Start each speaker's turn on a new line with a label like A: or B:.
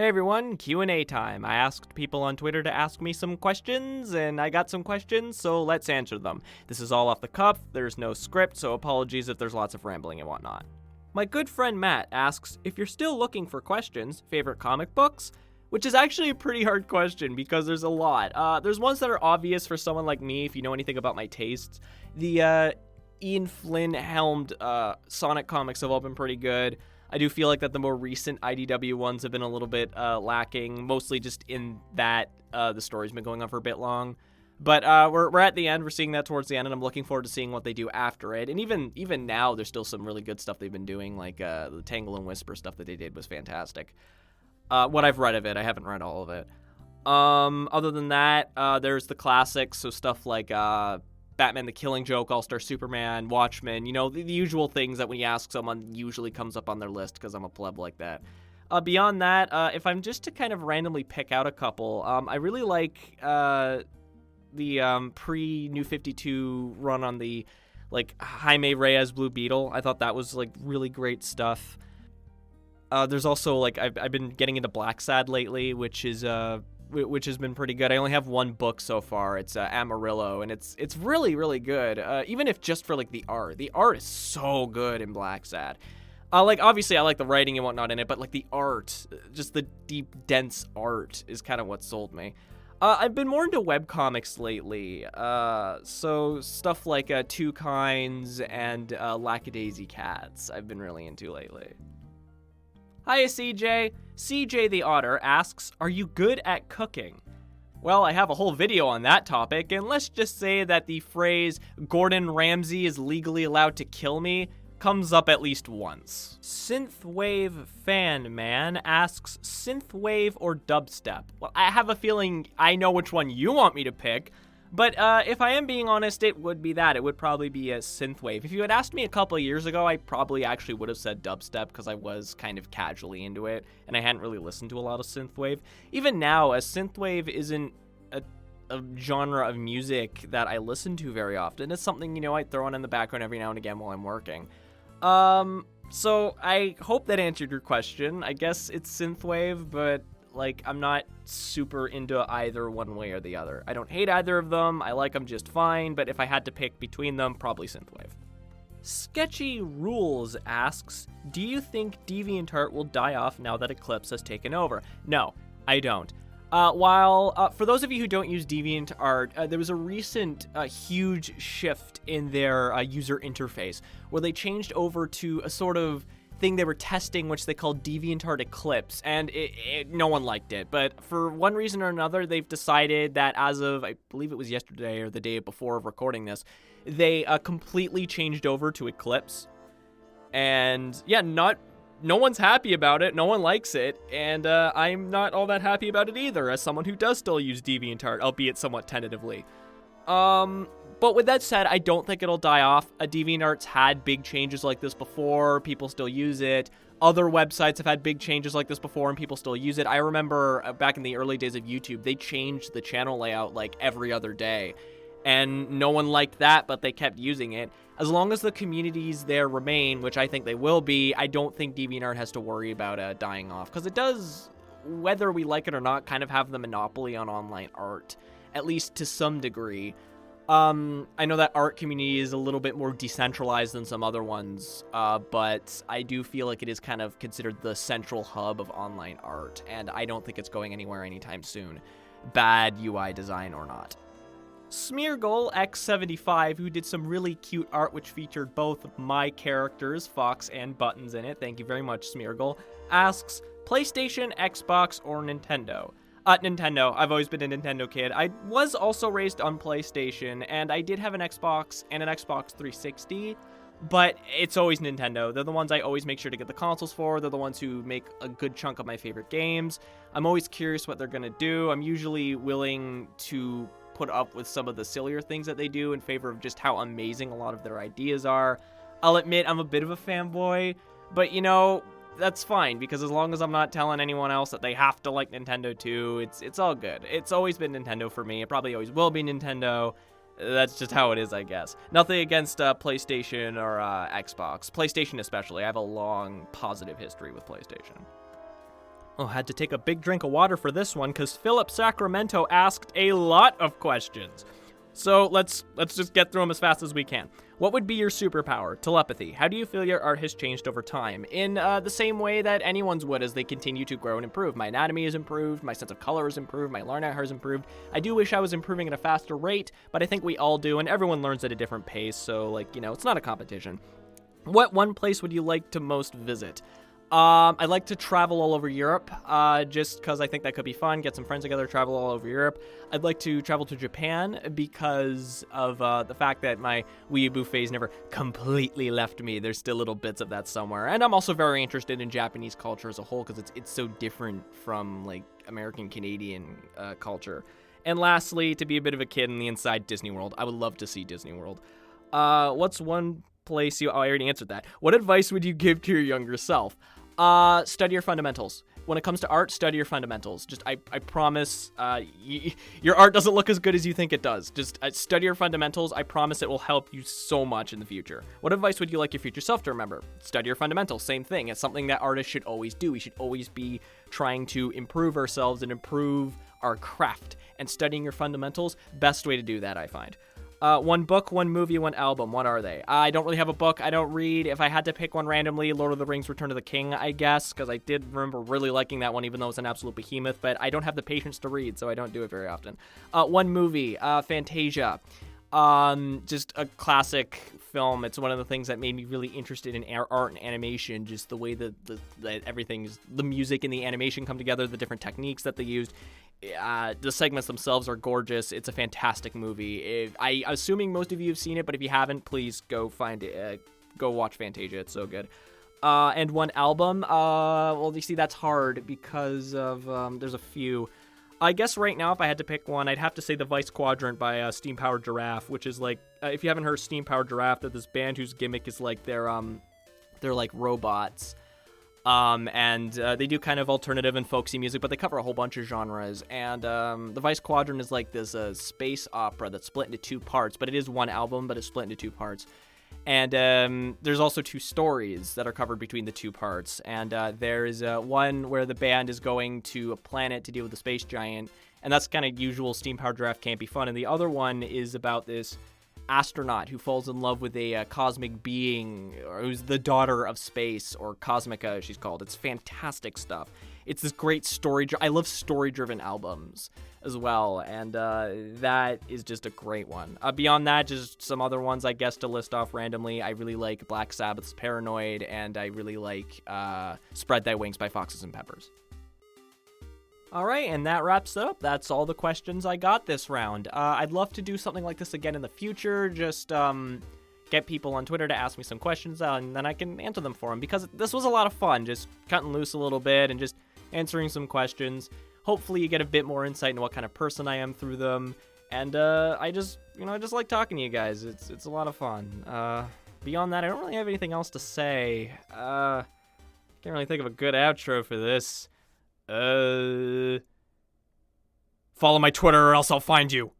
A: Hey everyone, Q&A time. I asked people on Twitter to ask me some questions, and I got some questions, so let's answer them. This is all off the cuff, there's no script, so apologies if there's lots of rambling and whatnot. My good friend Matt asks, if you're still looking for questions, favorite comic books? Which is actually a pretty hard question because there's a lot. There's ones that are obvious for someone like me if you know anything about my tastes. The Ian Flynn helmed Sonic comics have all been pretty good. I do feel like that the more recent IDW ones have been a little bit lacking, mostly just in that the story's been going on for a bit long. But we're at the end. We're seeing that towards the end, and I'm looking forward to seeing what they do after it. And even now, there's still some really good stuff they've been doing, like the Tangle and Whisper stuff that they did was fantastic. What I've read of it, I haven't read all of it. Other than that, there's the classics, so stuff like Batman the Killing Joke, All-Star Superman, Watchmen, you know, the usual things that when you ask someone usually comes up on their list because I'm a pleb like that. Beyond that, if I'm just to kind of randomly pick out a couple, I really like the pre-New 52 run on the, like, Jaime Reyes Blue Beetle. I thought that was, like, really great stuff. There's also, like, I've been getting into Black Sad lately, which has been pretty good. I only have one book so far. It's Amarillo, and it's really, really good. Even if just for, like, the art. The art is so good in Black Sad. Like, obviously, I like the writing and whatnot in it, but, like, the art, just the deep, dense art is kind of what sold me. I've been more into webcomics lately. So stuff like Two Kinds and Lackadaisy Cats I've been really into lately. Hiya, CJ. CJ the Otter asks, are you good at cooking? Well, I have a whole video on that topic, and let's just say that the phrase, Gordon Ramsay is legally allowed to kill me, comes up at least once. Synthwave Fan Man asks, synthwave or dubstep? Well, I have a feeling I know which one you want me to pick, but if I am being honest, it would be that. It would probably be a synthwave. If you had asked me a couple of years ago, I probably actually would have said dubstep because I was kind of casually into it, and I hadn't really listened to a lot of synthwave. Even now, as synthwave isn't a genre of music that I listen to very often. It's something, you know, I throw on in the background every now and again while I'm working. So I hope that answered your question. I guess it's synthwave, but like, I'm not super into either one way or the other. I don't hate either of them. I like them just fine, but if I had to pick between them, probably synthwave. Sketchy Rules asks, do you think DeviantArt will die off now that Eclipse has taken over? No, I don't. While for those of you who don't use DeviantArt, there was a recent huge shift in their user interface where they changed over to a sort of thing they were testing, which they called DeviantArt Eclipse, and no one liked it. But for one reason or another, they've decided that as of, I believe it was yesterday or the day before of recording this, they completely changed over to Eclipse. And yeah, no one's happy about it, no one likes it, and I'm not all that happy about it either, as someone who does still use DeviantArt, albeit somewhat tentatively. But with that said, I don't think it'll die off. DeviantArt's had big changes like this before, people still use it. Other websites have had big changes like this before, and people still use it. I remember back in the early days of YouTube, they changed the channel layout like every other day, and no one liked that, but they kept using it. As long as the communities there remain, which I think they will be, I don't think DeviantArt has to worry about dying off, because it does, whether we like it or not, kind of have the monopoly on online art, at least to some degree. I know that art community is a little bit more decentralized than some other ones, but I do feel like it is kind of considered the central hub of online art, and I don't think it's going anywhere anytime soon, bad UI design or not. Smeargle X75, who did some really cute art which featured both my characters, Fox and Buttons, in it, thank you very much, Smeargle, asks, PlayStation, Xbox, or Nintendo? Nintendo. I've always been a Nintendo kid. I was also raised on PlayStation, and I did have an Xbox and an Xbox 360, but it's always Nintendo. They're the ones I always make sure to get the consoles for. They're the ones who make a good chunk of my favorite games. I'm always curious what they're going to do. I'm usually willing to put up with some of the sillier things that they do in favor of just how amazing a lot of their ideas are. I'll admit I'm a bit of a fanboy, but you know, that's fine, because as long as I'm not telling anyone else that they have to like Nintendo too, it's all good. It's always been Nintendo for me. It probably always will be Nintendo. That's just how it is, I guess. Nothing against PlayStation or Xbox. PlayStation especially. I have a long positive history with PlayStation. Oh, had to take a big drink of water for this one because Philip Sacramento asked a lot of questions. So let's just get through them as fast as we can. What would be your superpower? Telepathy. How do you feel your art has changed over time? In the same way that anyone's would as they continue to grow and improve. My anatomy has improved, my sense of color has improved, my learning has improved. I do wish I was improving at a faster rate, but I think we all do, and everyone learns at a different pace, so it's not a competition. What one place would you like to most visit? I'd like to travel all over Europe, just because I think that could be fun, get some friends together, travel all over Europe. I'd like to travel to Japan because of the fact that my weeaboo phase never completely left me. There's still little bits of that somewhere. And I'm also very interested in Japanese culture as a whole because it's so different from, American Canadian culture. And lastly, to be a bit of a kid in the inside Disney World. I would love to see Disney World. What's one place I already answered that. What advice would you give to your younger self? Study your fundamentals. When it comes to art, study your fundamentals. I promise, your art doesn't look as good as you think it does. Just study your fundamentals. I promise it will help you so much in the future. What advice would you like your future self to remember? Study your fundamentals. Same thing. It's something that artists should always do. We should always be trying to improve ourselves and improve our craft. And studying your fundamentals, best way to do that, I find. One book, one movie, one album. What are they? I don't really have a book. I don't read. If I had to pick one randomly, Lord of the Rings, Return of the King, I guess, because I did remember really liking that one, even though it's an absolute behemoth, but I don't have the patience to read, so I don't do it very often. One movie, Fantasia. Just a classic film. It's one of the things that made me really interested in art and animation, just the way that everything's, the music and the animation come together, the different techniques that they used. The segments themselves are gorgeous. It's a fantastic movie. I'm assuming most of you have seen it, but if you haven't, please go find it. Go watch Fantasia. It's so good. And one album. Well, you see, that's hard because of there's a few. I guess right now, if I had to pick one, I'd have to say The Vice Quadrant by Steam Powered Giraffe, which is if you haven't heard Steam Powered Giraffe, they're this band whose gimmick is they're robots. And they do kind of alternative and folksy music, but they cover a whole bunch of genres. And The Vice Quadrant is this space opera that's split into two parts, but it is one album, but it's split into two parts. And there's also two stories that are covered between the two parts. And there's one where the band is going to a planet to deal with the space giant, and that's kind of usual Steam-Powered Giraffe campy fun. And the other one is about this astronaut who falls in love with a cosmic being, or who's the daughter of space, or Cosmica, as she's called. It's fantastic stuff. It's this great story. I love story-driven albums as well, and that is just a great one. Beyond that, just some other ones, I guess, to list off randomly. I really like Black Sabbath's Paranoid, and I really like Spread Thy Wings by Foxes and Peppers. All right, and that wraps it up. That's all the questions I got this round. I'd love to do something like this again in the future, just get people on Twitter to ask me some questions, and then I can answer them for them, because this was a lot of fun, just cutting loose a little bit and just answering some questions. Hopefully you get a bit more insight into what kind of person I am through them, and I just like talking to you guys. It's a lot of fun. Beyond that, I don't really have anything else to say. Can't really think of a good outro for this. Follow my Twitter or else I'll find you.